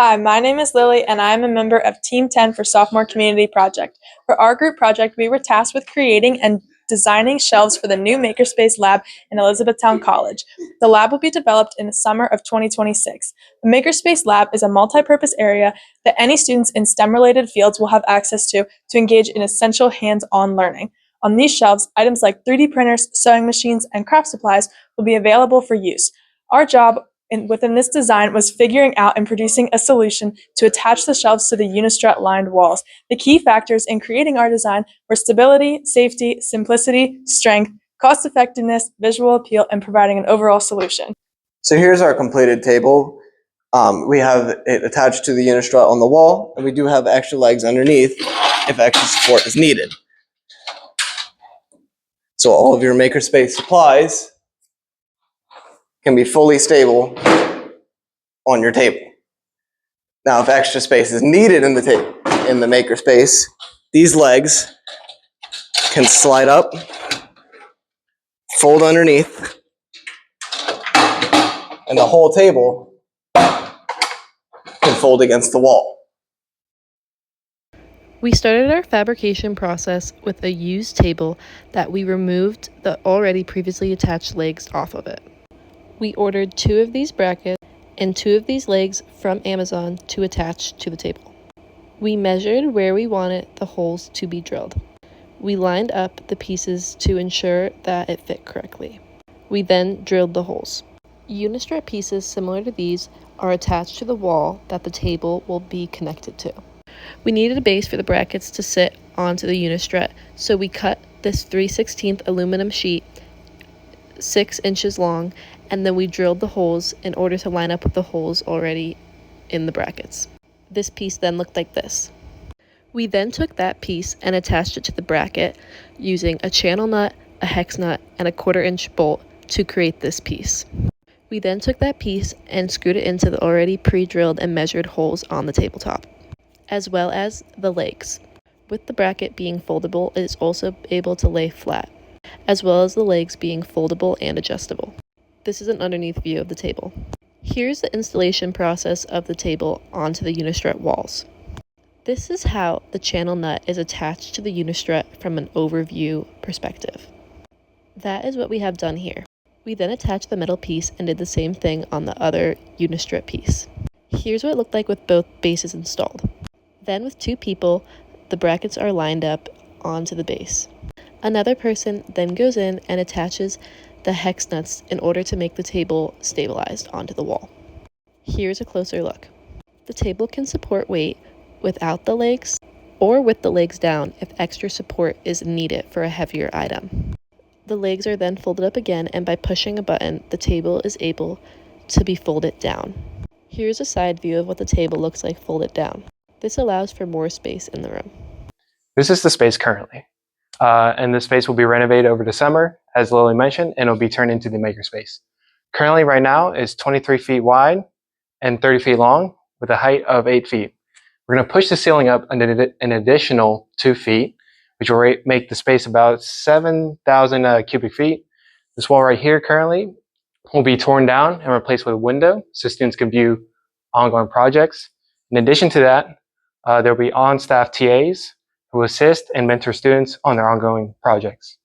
Hi, my name is Lily, and I am a member of Team 10 for Sophomore Community Project. For our group project, we were tasked with creating and designing shelves for the new MakerSpace lab in Elizabethtown College. The lab will be developed in the summer of 2026. The MakerSpace lab is a multi-purpose area that any students in STEM-related fields will have access to engage in essential hands-on learning. On these shelves, items like 3D printers, sewing machines, and craft supplies will be available for use. Our job within this design was figuring out and producing a solution to attach the shelves to the unistrut-lined walls. The key factors in creating our design were stability, safety, simplicity, strength, cost-effectiveness, visual appeal, and providing an overall solution. So here's our completed table. We have it attached to the unistrut on the wall, and we do have extra legs underneath if extra support is needed. So all of your MakerSpace supplies can be fully stable on your table. Now, if extra space is needed in the MakerSpace, these legs can slide up, fold underneath, and the whole table can fold against the wall. We started our fabrication process with a used table that we removed the already previously attached legs off of it. We ordered 2 of these brackets and 2 of these legs from Amazon to attach to the table. We measured where we wanted the holes to be drilled. We lined up the pieces to ensure that it fit correctly. We then drilled the holes. Unistrut pieces similar to these are attached to the wall that the table will be connected to. We needed a base for the brackets to sit onto the unistrut, so we cut this 3/16 aluminum sheet 6 inches long, and then we drilled the holes in order to line up with the holes already in the brackets. This piece then looked like this. We then took that piece and attached it to the bracket using a channel nut, a hex nut, and a 1/4-inch bolt to create this piece. We then took that piece and screwed it into the already pre-drilled and measured holes on the tabletop, as well as the legs. With the bracket being foldable, it is also able to lay flat, as well as the legs being foldable and adjustable. This is an underneath view of the table. Here's the installation process of the table onto the unistrut walls. This is how the channel nut is attached to the unistrut from an overview perspective. That is what we have done here. We then attached the metal piece and did the same thing on the other unistrut piece. Here's what it looked like with both bases installed. Then with 2 people, the brackets are lined up onto the base. Another person then goes in and attaches the hex nuts in order to make the table stabilized onto the wall. Here's a closer look. The table can support weight without the legs or with the legs down if extra support is needed for a heavier item. The legs are then folded up again, and by pushing a button, the table is able to be folded down. Here's a side view of what the table looks like folded down. This allows for more space in the room. This is the space currently. And this space will be renovated over the summer, as Lily mentioned, and it'll be turned into the MakerSpace. Currently, right now, is 23 feet wide and 30 feet long with a height of 8 feet. We're going to push the ceiling up an additional 2 feet, which will make the space about 7,000 cubic feet. This wall right here currently will be torn down and replaced with a window so students can view ongoing projects. In addition to that, there will be on-staff TAs who assist and mentor students on their ongoing projects.